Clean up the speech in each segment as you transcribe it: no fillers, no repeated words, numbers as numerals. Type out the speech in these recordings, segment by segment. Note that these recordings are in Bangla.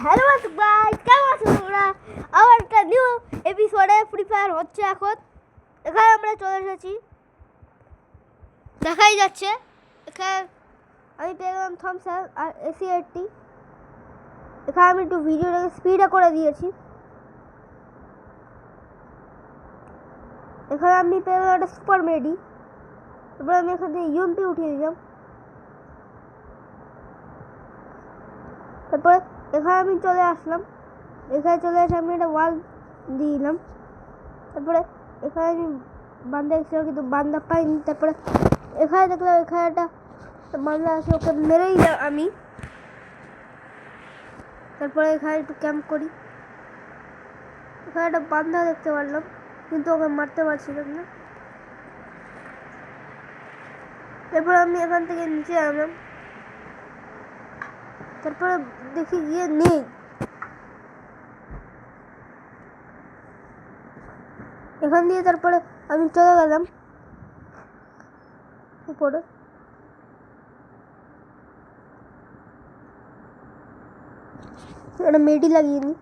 হ্যালো গাইস, কেমন আছো তোমরা? আবার একটা নিউ এপিসোডে ফ্রি ফায়ার হচ্ছে এখন। এখানে আমরা চলে এসেছি, দেখাই যাচ্ছে। এখানে আমি পেয়ে গেলাম থমসন আর AC-80। এখানে আমি একটু ভিডিওটাকে স্পিডে করে দিয়েছি। এখানে আমি পেয়ে গেলাম একটা সুপার মেডি। তারপর আমি এখান থেকে UMP উঠিয়ে দিলাম। তারপরে এখানে আমি চলে আসলাম। এখানে চলে এসে আমি একটা ওয়াল দিয়ে দিলাম। তারপরে এখানে আমি বান্দা এসেছিলাম কিন্তু বান্দা পাইনি। তারপরে এখানে দেখলাম এখানে একটা বান্দা আছে, ওকে মেরেই দিলাম আমি। তারপরে এখানে একটু ক্যাম্প করি। এখানে একটা বান্দা দেখতে পারলাম কিন্তু ওকে মারতে পারছিলাম না। তারপরে আমি এখান থেকে নিচে নামলাম। তারপরে দেখি গিয়ে নেই। এখান দিয়ে তারপরে আমি চলে গেলাম উপরে। একটা মেডি লাগিয়ে নি।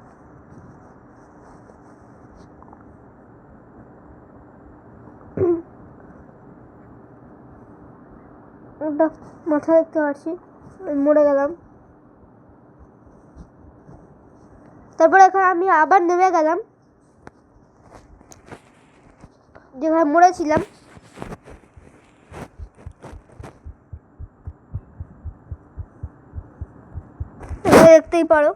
একটা মাথা দেখতে পাচ্ছি, মরে গেলাম। তারপরে এখানে আমি আবার নেমে গেলাম যেখানে মরেছিলাম। দেখতেই পারো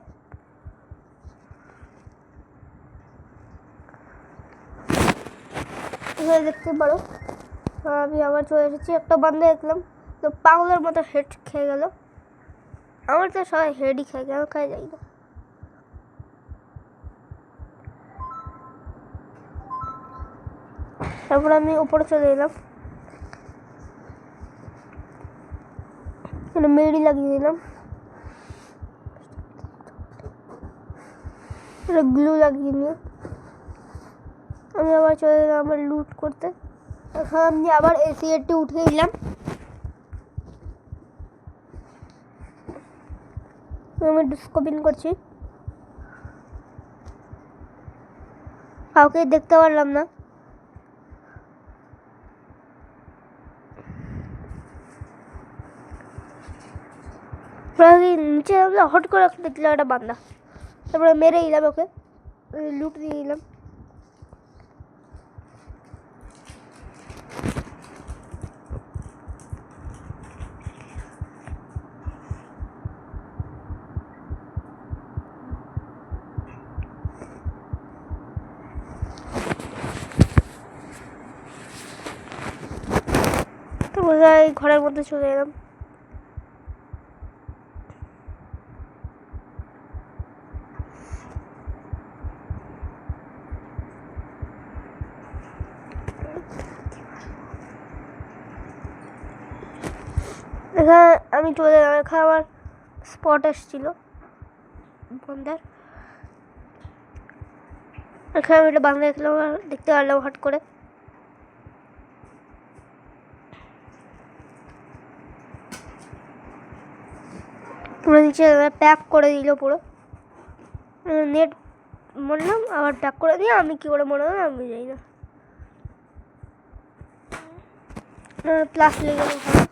দেখতে পারো আমি আবার চলে এসেছি। একটা বান্দা দেখলাম তো পাগলের মতো হেড খেয়ে গেল। আমার তো সবাই হেডই খাই, কেন খাই যাই না। তারপর আমি উপরে চলে এলাম, মেডি লাগিয়ে দিলাম, গ্লু লাগিয়ে নিয়ে আমি আবার চলে এলাম আমার লুট করতে। এখন আমি আবার AC-80 উঠিয়ে দিলাম। আমি স্কোপিং করছি, কাউকে দেখতে পারলাম না। নিচে হট করে দেখলাম একটা বান্দা। তারপরে মেরে দিলাম ওকে, লুট দিয়ে দিলাম। ঘরের মধ্যে চলে এলাম। এখানে আমি চলে এলাম। এখানে আমার স্পট এসেছিল বান্দার। এখানে আমি একটা বান্দা দেখলাম, দেখতে পারলাম হট করে। পুরো নিচে প্যাক করে দিল পুরো নেট। মরলাম, আবার প্যাক করে দিয়ে আমি কি করে মরলাম আমি জানি না। প্লাস লেগে গেল।